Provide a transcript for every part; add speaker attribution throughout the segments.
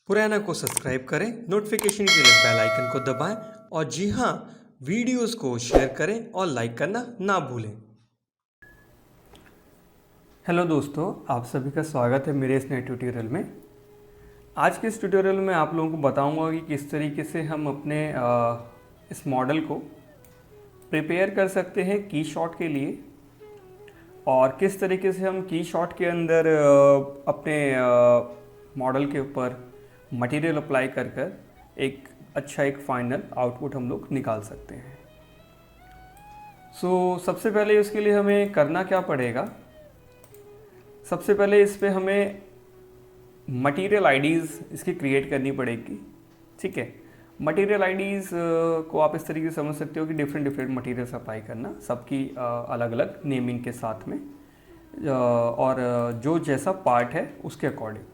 Speaker 1: पुराना को सब्सक्राइब करें, नोटिफिकेशन के लिए बेल आइकन को दबाएं और जी हाँ, वीडियोस को शेयर करें और लाइक करना ना भूलें। हेलो दोस्तों, आप सभी का स्वागत है मेरे इस नए ट्यूटोरियल में। आज के इस ट्यूटोरियल में आप लोगों को बताऊंगा कि किस तरीके से हम अपने इस मॉडल को प्रिपेयर कर सकते हैं की शॉट के लिए और किस तरीके से हम की शॉट के अंदर अपने मॉडल के ऊपर मटेरियल अप्लाई कर कर एक अच्छा एक फाइनल आउटपुट हम लोग निकाल सकते हैं। सबसे पहले इसके लिए हमें करना क्या पड़ेगा। सबसे पहले इस पे हमें मटेरियल आईडीज़ इसकी क्रिएट करनी पड़ेगी। ठीक है, मटेरियल आईडीज़ को आप इस तरीके से समझ सकते हो कि डिफरेंट डिफरेंट मटेरियल्स अप्लाई करना, सबकी अलग अलग नेमिंग के साथ में और जो जैसा पार्ट है उसके अकॉर्डिंग,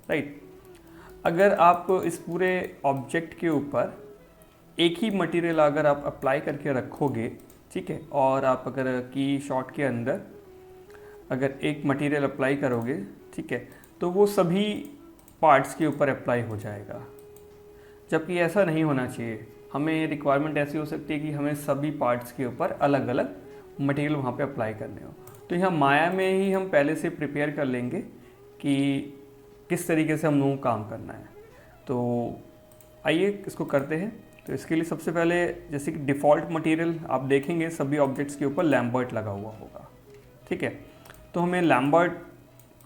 Speaker 1: राइट। अगर आप इस पूरे ऑब्जेक्ट के ऊपर एक ही मटेरियल अगर आप अप्लाई करके रखोगे, ठीक है, और आप अगर की शॉट के अंदर अगर एक मटेरियल अप्लाई करोगे, ठीक है, तो वो सभी पार्ट्स के ऊपर अप्लाई हो जाएगा, जबकि ऐसा नहीं होना चाहिए। हमें रिक्वायरमेंट ऐसी हो सकती है कि हमें सभी पार्ट्स के ऊपर अलग अलग मटेरियल वहाँ पे अप्लाई करने हो। तो यहाँ माया में ही हम पहले से प्रिपेयर कर लेंगे कि किस तरीके से हम लोगों को काम करना है। तो आइए इसको करते हैं। तो इसके लिए सबसे पहले जैसे कि डिफ़ॉल्ट मटेरियल आप देखेंगे सभी ऑब्जेक्ट्स के ऊपर लैम्बर्ट लगा हुआ होगा, ठीक है। तो हमें लैम्बर्ट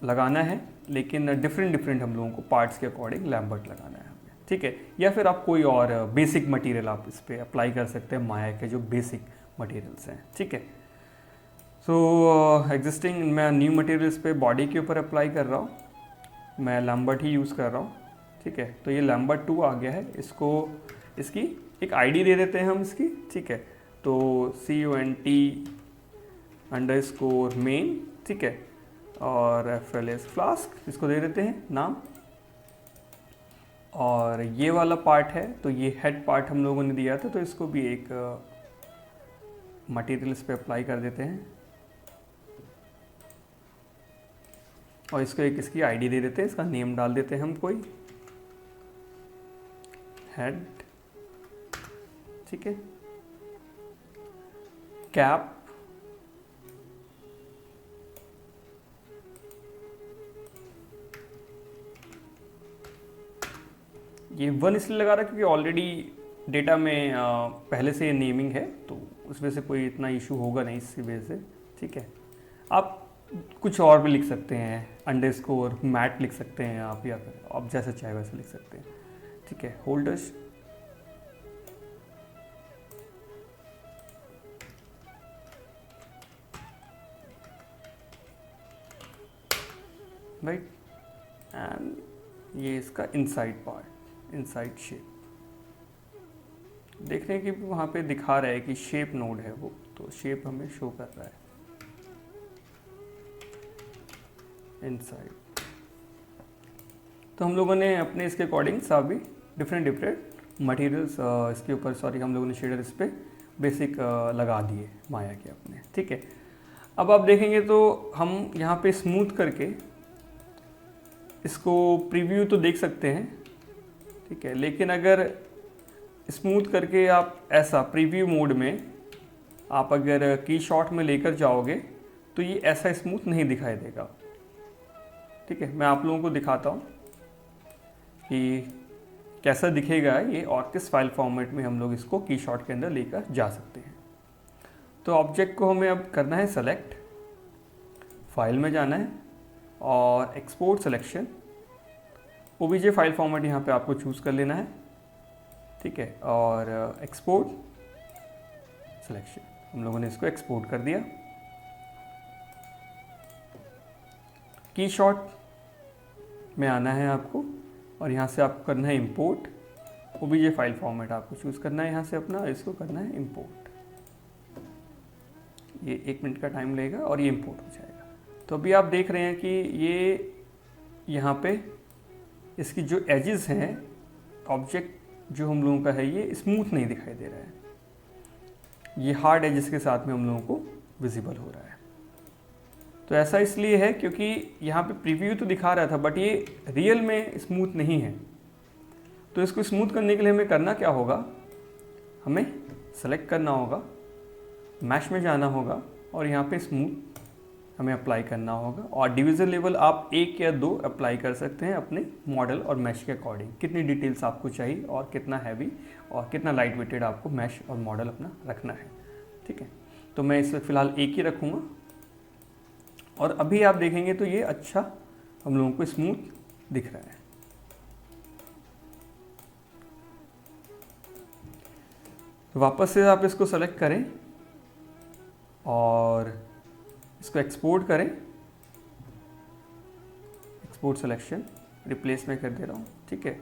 Speaker 1: लगाना है, लेकिन डिफरेंट डिफरेंट हम लोगों को पार्ट्स के अकॉर्डिंग लैम्बर्ट लगाना है हमें, ठीक है। या फिर आप कोई और बेसिक मटेरियल आप इस पर अप्लाई कर सकते हैं, माया के जो बेसिक मटेरियल्स हैं, ठीक है। एग्जिस्टिंग मैं न्यू मटेरियल्स पे बॉडी के ऊपर अप्लाई कर रहा हूँ, मैं लैम्बर्ट ही यूज़ कर रहा हूँ, ठीक है। तो ये लैम्बर्ट 2 आ गया है, इसको इसकी एक आईडी दे देते हैं हम इसकी, ठीक है। तो CONT_main, ठीक है, और FLS फ्लास्क इसको दे देते हैं नाम। और ये वाला पार्ट है, तो ये हेड पार्ट हम लोगों ने दिया था, तो इसको भी एक मटेरियल इस पर अप्लाई कर देते हैं और इसको एक इसकी आईडी दे देते हैं, इसका नेम डाल देते हैं हम कोई हेड, ठीक है। कैप, ये 1 इसलिए लगा रहा है क्योंकि ऑलरेडी डेटा में पहले से नेमिंग है, तो उस वजह से कोई इतना इशू होगा नहीं इसी वजह से, ठीक है। आप कुछ और भी लिख सकते हैं, अंडरस्कोर मैट लिख सकते हैं आप, या फिर आप जैसे चाहे वैसे लिख सकते हैं, ठीक है। होल्डर्स, राइट, एंड ये इसका इनसाइड पार्ट, इनसाइड शेप। देख रहे हैं कि वहाँ पे दिखा रहा है कि शेप नोड है वो, तो शेप हमें शो कर रहा है इनसाइड। तो हम लोगों ने अपने इसके अकॉर्डिंग सभी डिफरेंट डिफरेंट मटेरियल्स इसके ऊपर हम लोगों ने शेडर इस पर बेसिक लगा दिए माया के अपने, ठीक है। अब आप देखेंगे तो हम यहाँ पे स्मूथ करके इसको प्रीव्यू तो देख सकते हैं, ठीक है, लेकिन अगर स्मूथ करके आप ऐसा प्रीव्यू मोड में आप अगर की शॉट में लेकर जाओगे तो ये ऐसा स्मूथ नहीं दिखाई देगा, ठीक है। मैं आप लोगों को दिखाता हूँ कि कैसा दिखेगा ये और किस फाइल फॉर्मेट में हम लोग इसको की शॉट के अंदर लेकर जा सकते हैं। तो ऑब्जेक्ट को हमें अब करना है सेलेक्ट, फाइल में जाना है और export selection, OBJ file format यहाँ पे आपको चूज़ कर लेना है, ठीक है। और एक्सपोर्ट सिलेक्शन, हम लोगों ने इसको एक्सपोर्ट कर दिया। की शॉट में आना है आपको और यहाँ से आपको करना है इंपोर्ट, OBJ फाइल फॉर्मेट आपको चूज़ करना है यहाँ से अपना, इसको करना है इंपोर्ट। ये 1 मिनट का टाइम लेगा और ये इंपोर्ट हो जाएगा। तो अभी आप देख रहे हैं कि ये यहाँ पे इसकी जो एजेस हैं, ऑब्जेक्ट जो हम लोगों का है ये स्मूथ नहीं दिखाई दे रहा है, ये हार्ड एजेस के साथ में हम लोगों को विजिबल हो रहा है। तो ऐसा इसलिए है क्योंकि यहाँ पे प्रीव्यू तो दिखा रहा था बट ये रियल में स्मूथ नहीं है। तो इसको स्मूथ करने के लिए हमें करना क्या होगा, हमें सेलेक्ट करना होगा, मैश में जाना होगा और यहाँ पे स्मूथ हमें अप्लाई करना होगा। और डिवीज़न लेवल आप 1 या 2 अप्लाई कर सकते हैं अपने मॉडल और मैश के अकॉर्डिंग, कितनी डिटेल्स आपको चाहिए और कितना हैवी और कितना लाइट वेटेड आपको मैश और मॉडल अपना रखना है। ठीक है, तो मैं इस फिलहाल 1 ही रखूँगा और अभी आप देखेंगे तो ये अच्छा हम लोगों को स्मूथ दिख रहा है। तो वापस से आप इसको सेलेक्ट करें और इसको एक्सपोर्ट करें, एक्सपोर्ट सिलेक्शन, रिप्लेस में कर दे रहा हूँ। ठीक है,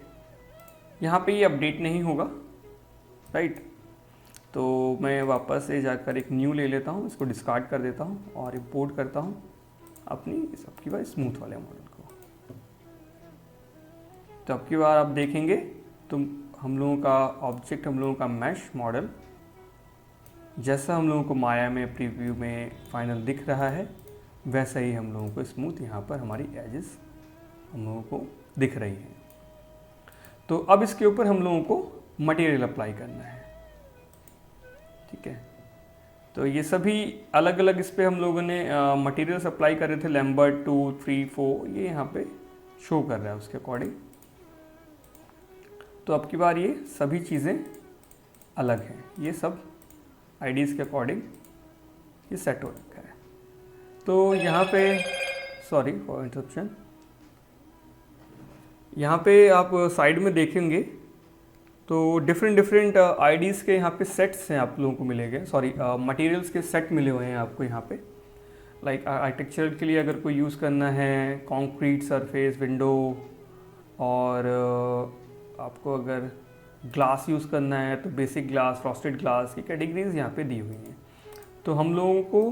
Speaker 1: यहाँ पे ये अपडेट नहीं होगा, राइट। तो मैं वापस से जाकर एक न्यू ले लेता हूँ, इसको डिस्कार्ड कर देता हूँ और इंपोर्ट करता हूँ अपनी सबकी बार स्मूथ वाले मॉडल को। तो अब की बार आप देखेंगे तो हम लोगों का ऑब्जेक्ट, हम लोगों का मैश मॉडल जैसा हम लोगों को माया में प्रीव्यू में फाइनल दिख रहा है वैसा ही हम लोगों को स्मूथ यहाँ पर हमारी एजेस हम लोगों को दिख रही है। तो अब इसके ऊपर हम लोगों को मटेरियल अप्लाई करना है। ठीक है, तो ये सभी अलग अलग इस पे हम लोगों ने मटेरियल्स अप्लाई कर रहे थे, लैम्बर्ट 2, 3, 4 ये यहाँ पे शो कर रहा है उसके अकॉर्डिंग। तो अब की बार ये सभी चीज़ें अलग हैं, ये सब आईडीज़ के अकॉर्डिंग ये सेट हो रखा है। तो यहाँ पे सॉरी फॉर इंटरप्शन, यहाँ पे आप साइड में देखेंगे तो डिफरेंट आईडीज़ के यहाँ पे सेट्स हैं आप लोगों को मिलेंगे, सॉरी मटेरियल्स के सेट मिले हुए हैं आपको यहाँ पे। लाइक आर्किटेक्चर के लिए अगर कोई यूज़ करना है कंक्रीट सरफेस विंडो, और आपको अगर ग्लास यूज़ करना है तो बेसिक ग्लास, फ्रॉस्टेड ग्लास की कैटेगरीज यहाँ पे दी हुई हैं। तो हम लोगों को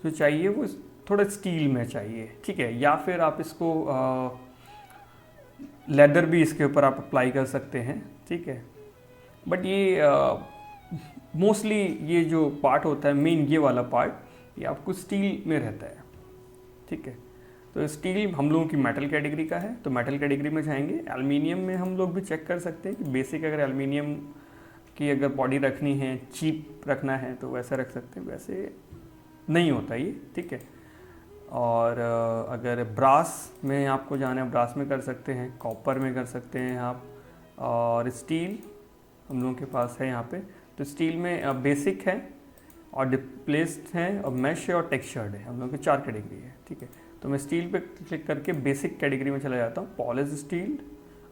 Speaker 1: जो चाहिए वो थोड़ा स्टील में चाहिए, ठीक है, या फिर आप इसको लेदर भी इसके ऊपर आप अप्लाई कर सकते हैं। ठीक है, बट ये मोस्टली ये जो पार्ट होता है मेन, ये वाला पार्ट ये आपको स्टील में रहता है। ठीक है, तो स्टील हम लोगों की मेटल कैटेगरी का है, तो मेटल कैटेगरी में जाएंगे। एल्युमिनियम में हम लोग भी चेक कर सकते हैं कि बेसिक अगर एल्युमिनियम की अगर बॉडी रखनी है, चीप रखना है तो वैसे रख सकते हैं, वैसे नहीं होता ये। ठीक है, और अगर ब्रास में आपको जाना है ब्रास में कर सकते हैं, कॉपर में कर सकते हैं आप, और स्टील हम लोगों के पास है यहाँ पे। तो स्टील में बेसिक है और डिप्लेस्ड है और मैश है और टेक्सचर्ड है, हम लोगों की 4 कैटेगरी है। ठीक है, तो मैं स्टील पे क्लिक करके बेसिक कैटेगरी में चला जाता हूँ, पॉलिश स्टील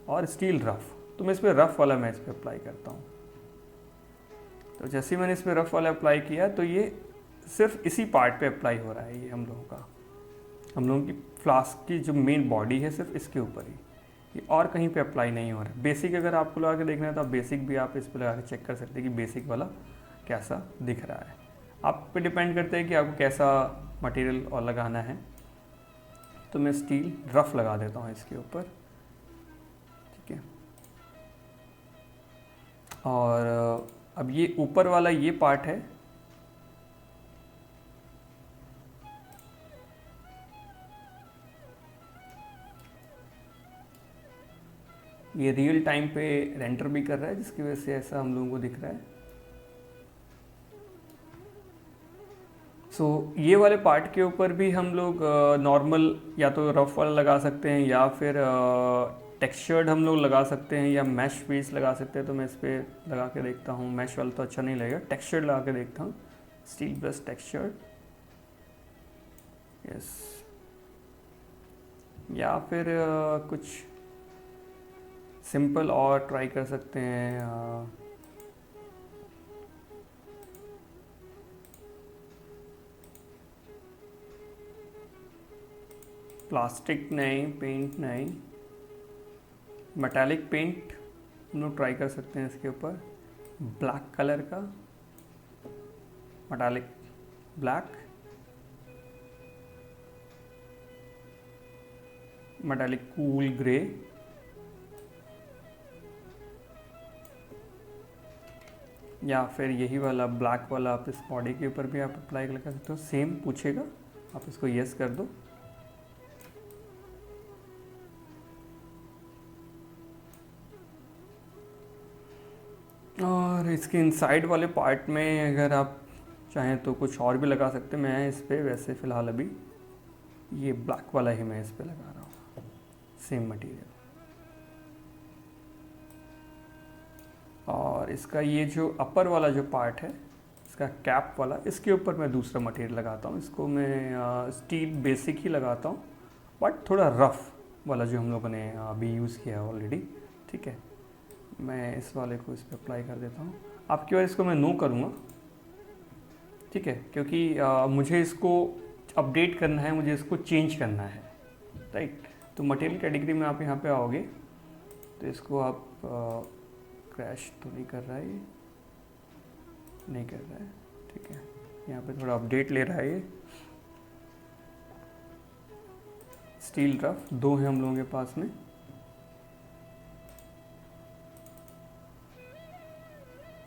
Speaker 1: और स्टील रफ। तो मैं इस पर रफ वाला मैं इस पर अप्लाई करता हूँ। तो जैसे ही मैंने इस पर रफ वाला अप्लाई किया तो ये सिर्फ इसी पार्ट पे अप्लाई हो रहा है, ये हम लोगों की फ्लास्क की जो मेन बॉडी है सिर्फ इसके ऊपर ही, ये और कहीं पे अप्लाई नहीं हो रहा है। बेसिक अगर आपको लगा के देखना है तो आप बेसिक भी आप इस पर लगा के चेक कर सकते हैं कि बेसिक वाला कैसा दिख रहा है। आप पे डिपेंड करता है कि आपको कैसा मटेरियल और लगाना है। तो मैं स्टील रफ लगा देता हूँ इसके ऊपर। ठीक है, और अब ये ऊपर वाला ये पार्ट है, ये रियल टाइम पे रेंडर भी कर रहा है जिसकी वजह से ऐसा हम लोगों को दिख रहा है। सो ये वाले पार्ट के ऊपर भी हम लोग नॉर्मल या तो रफ वाला लगा सकते हैं या फिर टेक्सचर्ड हम लोग लगा सकते हैं या मैश पीस लगा सकते हैं। तो मैं इस पर लगा के देखता हूँ, मैश वाला तो अच्छा नहीं लगेगा, टेक्सचर्ड लगा के देखता हूँ, स्टील ब्रश टेक्सचर्ड, यस। या फिर कुछ सिंपल और ट्राई कर सकते हैं, प्लास्टिक नहीं, पेंट नहीं, मेटालिक पेंट हम लोग ट्राई कर सकते हैं इसके ऊपर, ब्लैक कलर का metallic black, metallic cool grey, या फिर यही वाला ब्लैक वाला आप इस बॉडी के ऊपर भी आप अप्लाई कर सकते हो। सेम पूछेगा आप इसको यस कर दो। और इसके इनसाइड वाले पार्ट में अगर आप चाहें तो कुछ और भी लगा सकते हैं। मैं इस पर वैसे फ़िलहाल अभी ये ब्लैक वाला ही मैं इस पर लगा रहा हूँ, सेम मटेरियल। और इसका ये जो अपर वाला जो पार्ट है, इसका कैप वाला, इसके ऊपर मैं दूसरा मटेरियल लगाता हूँ। इसको मैं स्टील बेसिक ही लगाता हूँ, बट थोड़ा रफ़ वाला जो हम लोगों ने अभी यूज़ किया है ऑलरेडी। ठीक है, मैं इस वाले को इस पर अप्लाई कर देता हूँ। आपकी बार इसको मैं नो करूँगा, ठीक है, क्योंकि मुझे इसको अपडेट करना है, मुझे इसको चेंज करना है, राइट। तो मटेरियल कैटेगरी में आप यहाँ पे आओगे तो इसको आप क्रैश तो नहीं कर रहा है, ये नहीं कर रहा है, ठीक है। यहाँ पे थोड़ा अपडेट ले रहा है ये। स्टील रफ 2 है हम लोगों के पास में।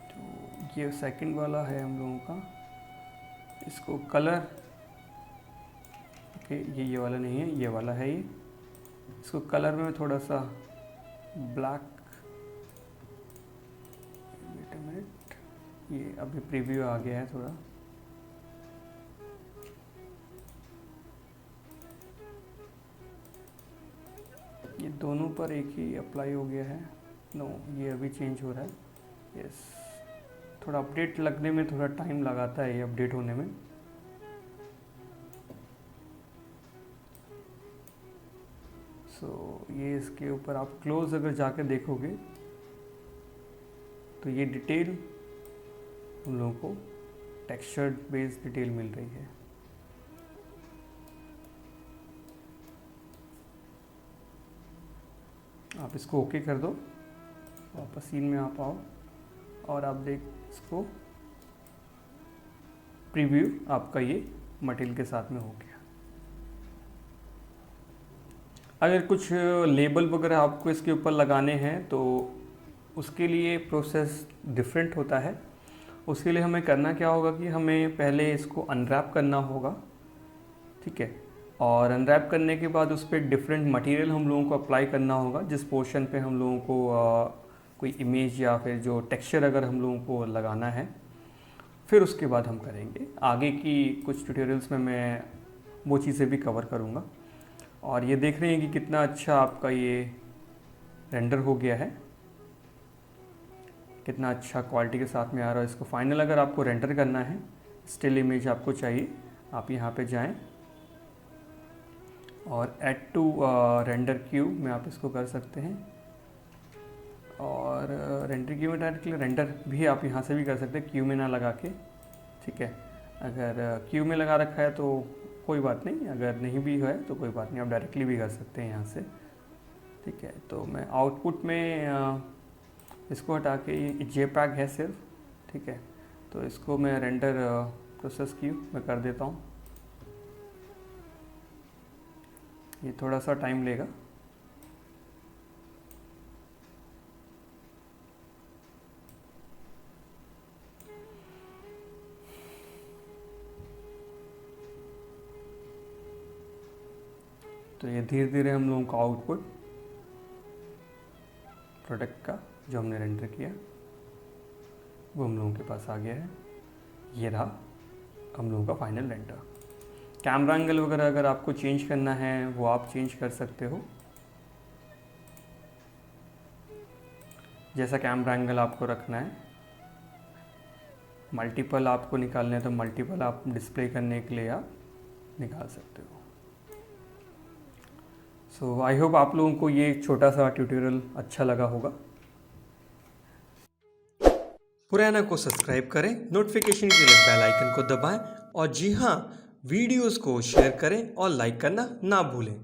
Speaker 1: तो ये सेकंड वाला है हम लोगों का। इसको कलर, ओके, ये वाला नहीं है, ये वाला है ये। इसको कलर में थोड़ा सा ब्लैक, वेट अ मिनट, ये अभी प्रीव्यू आ गया है थोड़ा। ये दोनों पर एक ही अप्लाई हो गया है। नो, ये अभी चेंज हो रहा है। यस, थोड़ा अपडेट लगने में थोड़ा टाइम लगाता है ये अपडेट होने में। सो ये इसके ऊपर आप क्लोज अगर जाके देखोगे तो ये डिटेल हम लोगों को टेक्सचर्ड बेस्ड डिटेल मिल रही है। आप इसको ओके कर दो, वापस सीन में आप आओ और आप देख इसको, प्रीव्यू आपका ये मटेरियल के साथ में हो गया। अगर कुछ लेबल वगैरह आपको इसके ऊपर लगाने हैं तो उसके लिए प्रोसेस डिफरेंट होता है। उसके लिए हमें करना क्या होगा कि हमें पहले इसको अनरैप करना होगा, ठीक है। और अनरैप करने के बाद उस पर डिफरेंट मटेरियल हम लोगों को अप्लाई करना होगा। जिस पोर्शन पे हम लोगों को कोई इमेज या फिर जो टेक्सचर अगर हम लोगों को लगाना है, फिर उसके बाद हम करेंगे। आगे की कुछ ट्यूटोरियल्स में मैं वो चीज़ें भी कवर करूँगा। और ये देख रहे हैं कि कितना अच्छा आपका ये रेंडर हो गया है, कितना अच्छा क्वालिटी के साथ में आ रहा है। इसको फाइनल अगर आपको रेंडर करना है, स्टिल इमेज आपको चाहिए, आप यहाँ पे जाएं और ऐड टू रेंडर क्यू में आप इसको कर सकते हैं। और रेंडर क्यू में डायरेक्टली रेंडर भी आप यहाँ से भी कर सकते हैं, क्यू में ना लगा के, ठीक है। अगर क्यू में लगा रखा है तो कोई बात नहीं, अगर नहीं भी है तो कोई बात नहीं, आप डायरेक्टली भी कर सकते हैं यहाँ से, ठीक है। तो मैं आउटपुट में इसको हटा के, ये JPEG है सिर्फ, ठीक है, तो इसको मैं रेंडर प्रोसेस क्यू में कर देता हूँ। ये थोड़ा सा टाइम लेगा। तो ये धीरे धीरे हम लोगों का आउटपुट प्रोडक्ट का जो हमने रेंडर किया वो हम लोगों के पास आ गया है। ये रहा हम लोगों का फाइनल रेंडर। कैमरा एंगल वगैरह अगर आपको चेंज करना है वो आप चेंज कर सकते हो। जैसा कैमरा एंगल आपको रखना है, मल्टीपल आपको निकालने हैं तो मल्टीपल आप डिस्प्ले करने के लिए आप निकाल सकते हो। सो आई होप आप लोगों को ये छोटा सा ट्यूटोरियल अच्छा लगा होगा।
Speaker 2: पुराना को सब्सक्राइब करें, नोटिफिकेशन के लिए बेल आइकन को दबाएं और जी हाँ, वीडियोस को शेयर करें और लाइक करना ना भूलें।